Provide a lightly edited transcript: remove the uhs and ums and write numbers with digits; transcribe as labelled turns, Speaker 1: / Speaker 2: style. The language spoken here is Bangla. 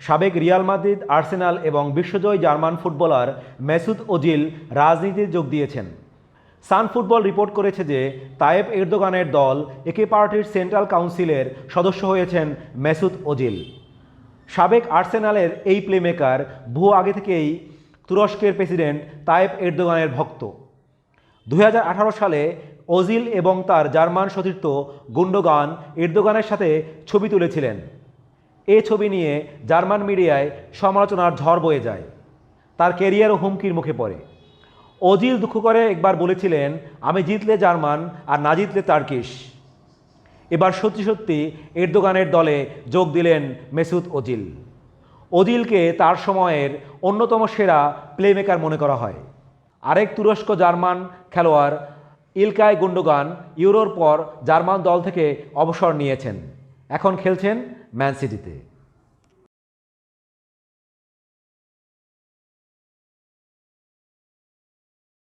Speaker 1: সাবেক রিয়াল মাদ্রিদ, আর্সেনাল এবং বিশ্বজয়ী জার্মান ফুটবলার মেসুত ওজিল রাজনীতিতে যোগ দিয়েছেন। সান ফুটবল রিপোর্ট করেছে যে তায়েব এরদোগানের দল একে পার্টির সেন্ট্রাল কাউন্সিলের সদস্য হয়েছেন মেসুত ওজিল। সাবেক আর্সেনালের এই প্লেমেকার বহু আগে থেকেই তুরস্কের প্রেসিডেন্ট তায়েব এরদোগানের ভক্ত। 2018 সালে ওজিল এবং তার জার্মান সতীর্থ গুন্ডোগান এরদোগানের সাথে ছবি তুলেছিলেন। এ ছবি নিয়ে জার্মান মিডিয়ায় সমালোচনার ঝড় বয়ে যায়। তার ক্যারিয়ারও হুমকির মুখে পড়ে। ওজিল দুঃখ করে একবার বলেছিলেন, আমি জিতলে জার্মান আর না জিতলে টার্কিশ। এবার সত্যি সত্যি এরদোগানের দলে যোগ দিলেন মেসুত ওজিল। ওজিলকে তার সময়ের অন্যতম সেরা প্লেমেকার মনে করা হয়। আরেক তুরস্ক জার্মান খেলোয়াড় ইলকাই গুন্ডোগান ইউরোর পর জার্মান দল থেকে অবসর নিয়েছেন। এখন খেলছেন ম্যান সিটিতে।